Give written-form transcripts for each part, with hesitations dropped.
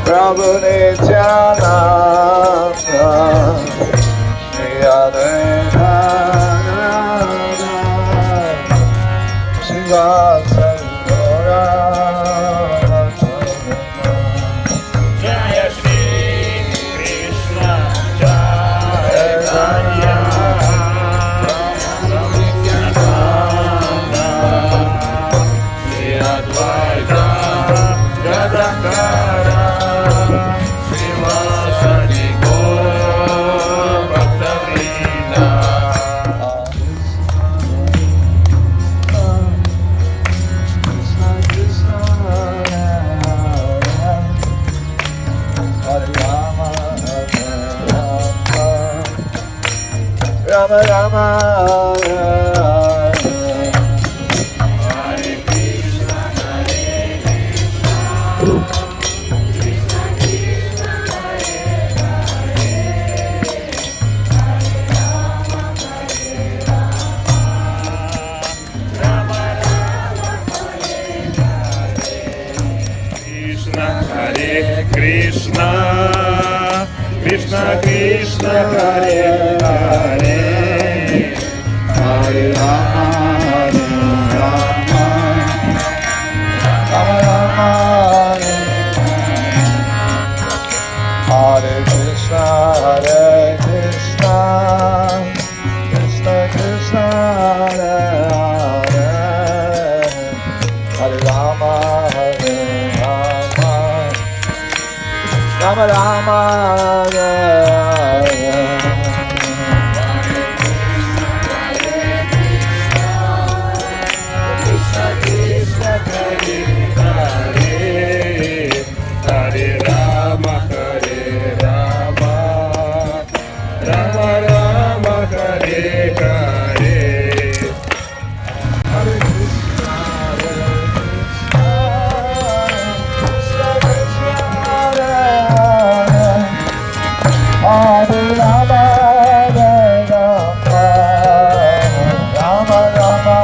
Prabhu Nityananda Shri Advaita Shiva Sankara Jaya Shri Krishna Chaitanya Nityananda Shri Advaita Gadadhara Rama Rama Hare Krishna Hare Krishna Krishna Krishna Hare Hare Hare Rama Hare Rama Rama Rama Hare Hare Krishna Hare Krishna Krishna Krishna Hare Hare Hare Rama Hare Rama Rama Rama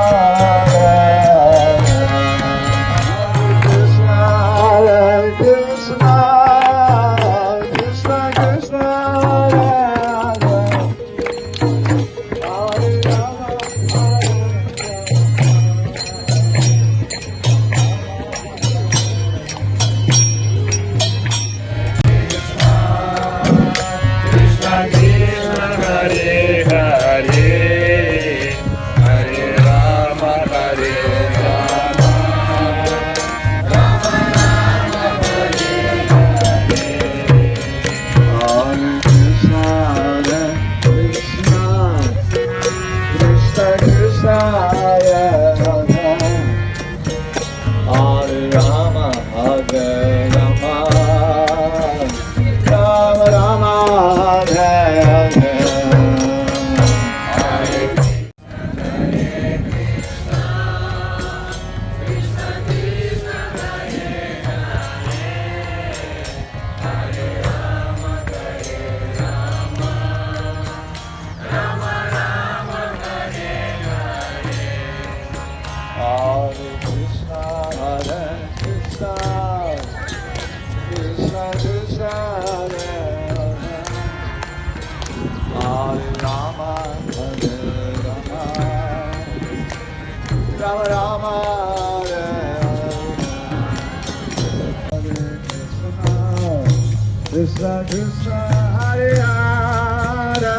Hare Krishna Hare Krishna Krishna Krishna Hare Hare Hare Rama Hare Rama Rama Rama Hare Krishna Krishna Hare Hare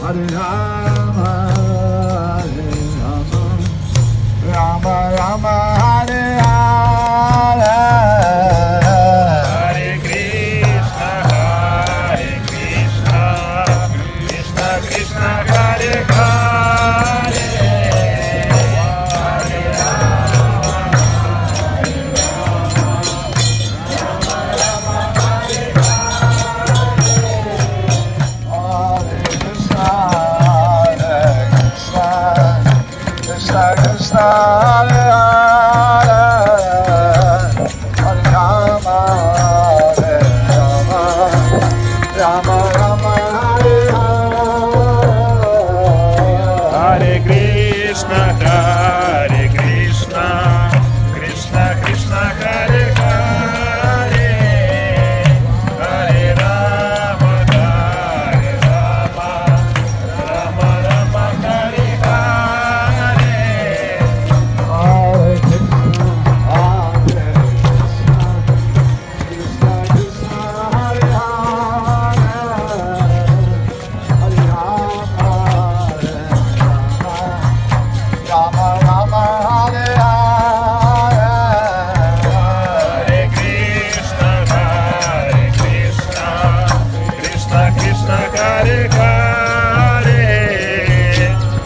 Hare Rama Hare Rama Rama Rama Hare Hare Hare Krishna, Hare Krishna, Krishna Krishna, Hare Hare, Hare Ram, Hare Rama, Rama Rama, Hare Hare. Hare Rama, Hare Rama, Rama Hare Hare, Hare Krishna, Hare Krishna, Krishna Krishna, Hare Hare,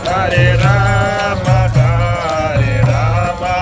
Hare Rama, Hare Rama,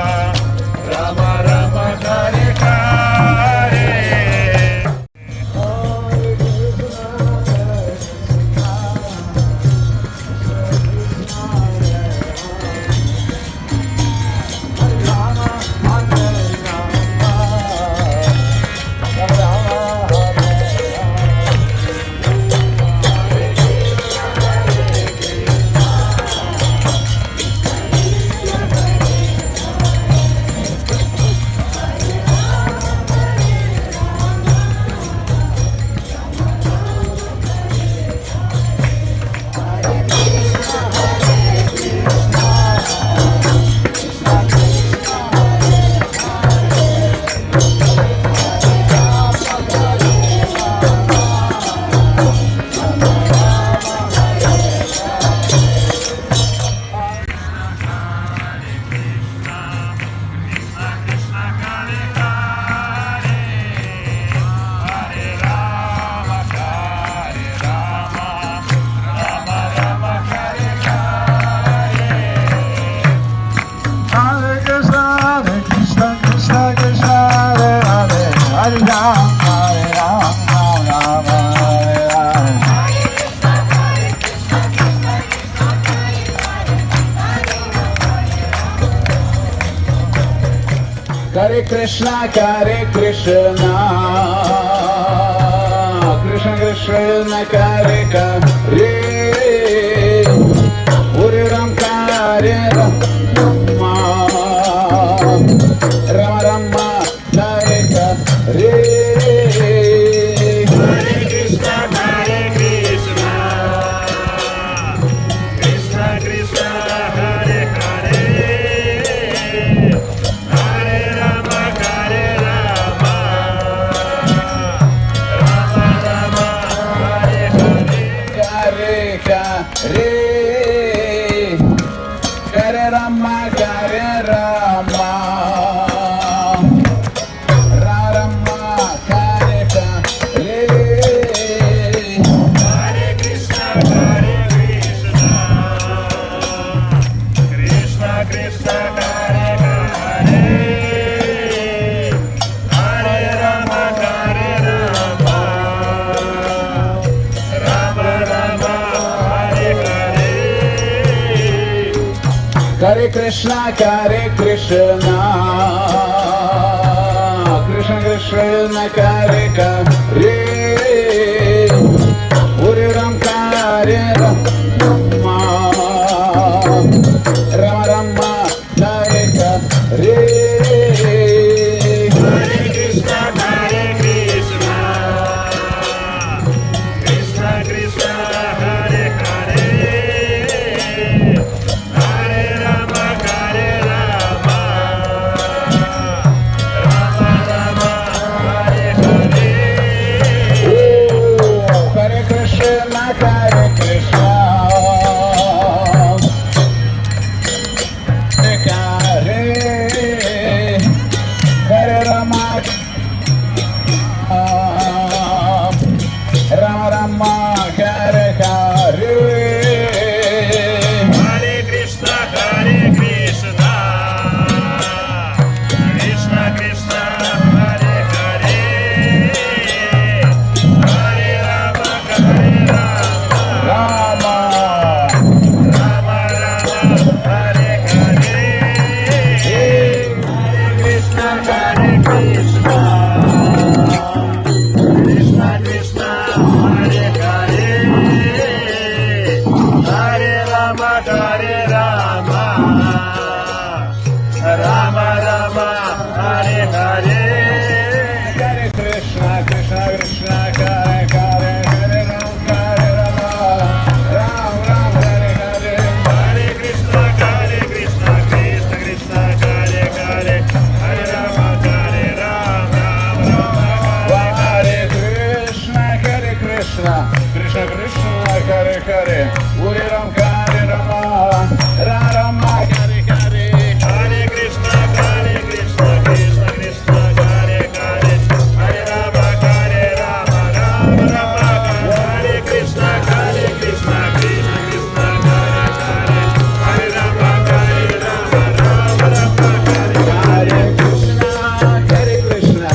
Rama Rama, Hare Hare. Hare Krishna, Hare Krishna, Krishna Krishna, Hare Hare, Hare Ram, Hare Rama, Rama Rama, Hare Hare. Hare Krishna, Hare Krishna, Krishna Krishna, Hare Hare, Hare Rama, Hare Rama, Rama Rama, Hare Hare. Oh, Hare Krishna, Hare Krishna, Hare Hare. Rama Rama, Hare Hare. Hare Krishna, Krishna Krishna, Hare Hare, Hare Rama, Ram Ram, Hare Hare. Hare Krishna, Krishna Krishna, Hare Hare, Hare Rama, Hare Ram, Ram Ram, Hare Krishna, Krishna Krishna, Hare Hare, Hare Ram, Hare Rama, Ram Ram, Hare Hare. Hare Krishna, Krishna Krishna, Hare Hare, Hare Rama, Hare Rama, Ram Ram, Hare Krishna, Krishna Krishna, Hare Hare, Hare Rama, Hare Rama, Ram Ram, Hare Krishna,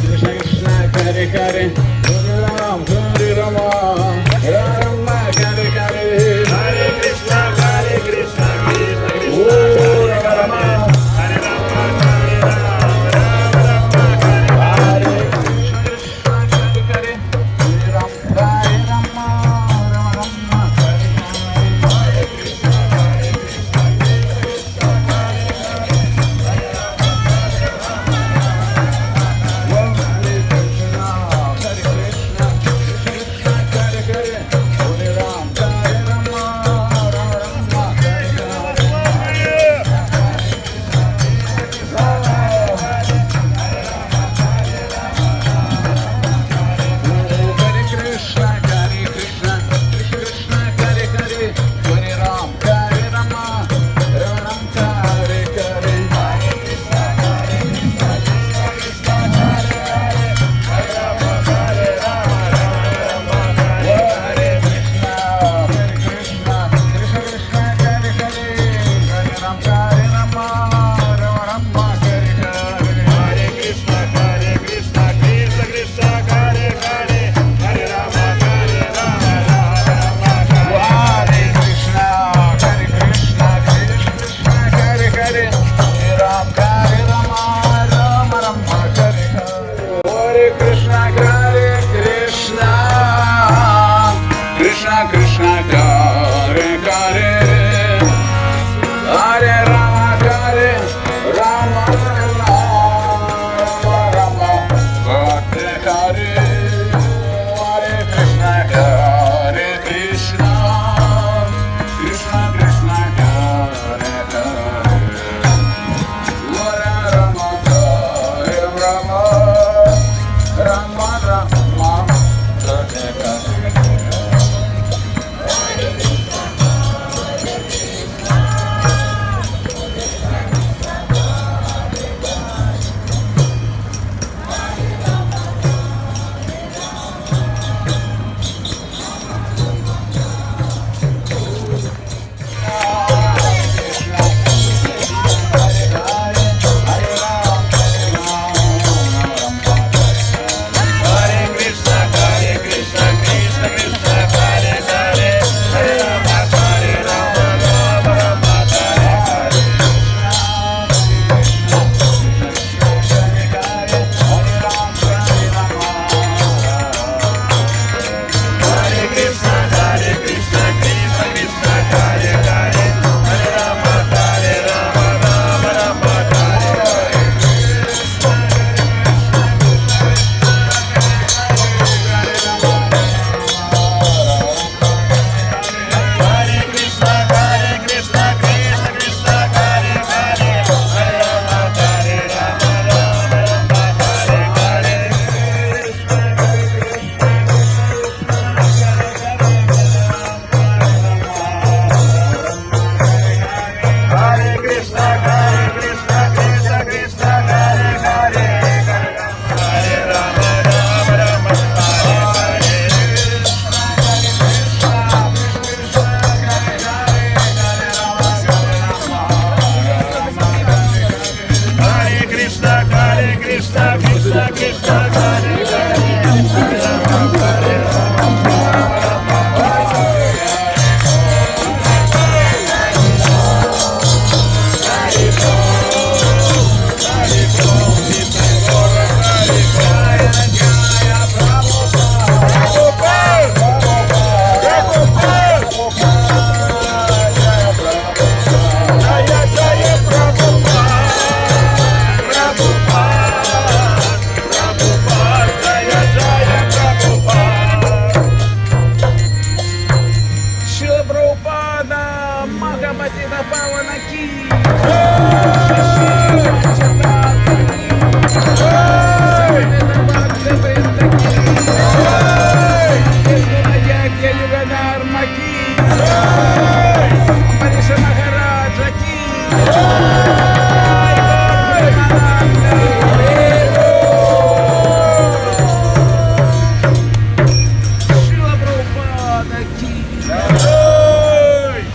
Krishna Krishna, Hare Hare, Hare Ram, Hare Rama, Ram Ram, Hare Hare. Hare Krishna, Krishna Krishna, Hare Rama, Hare Rama, Hare Ram, Ram Ram, Hare Krishna, Hare Ram, Hare Rama, Ram Ram, Hare Hare Krishna, Krishna Krishna, Hare Hare, Hare Rama, Hare Rama, Rama Rama, Hare Hare, Hare Krishna, Krishna Krishna, Hare Hare, Hare Rama, Hare Rama, Rama Rama, Hare Hare. Hare Krishna, Krishna Krishna, Hare Hare, Hare Rama, Hare Rama, Rama Rama, Hare Hare. Hare Krishna, Krishna Krishna, Hare Hare, Hare Rama, Hare Rama, Rama Rama, Hare Hare. Hare Krishna, Krishna Krishna, Hare Hare, Hare Rama, Hare Rama, Rama Rama, Hare Hare. Hare Krishna, Krishna Krishna, Hare Hare, Hare Rama, Rama Rama, Hare Hare. Hare Krishna, Krishna Krishna,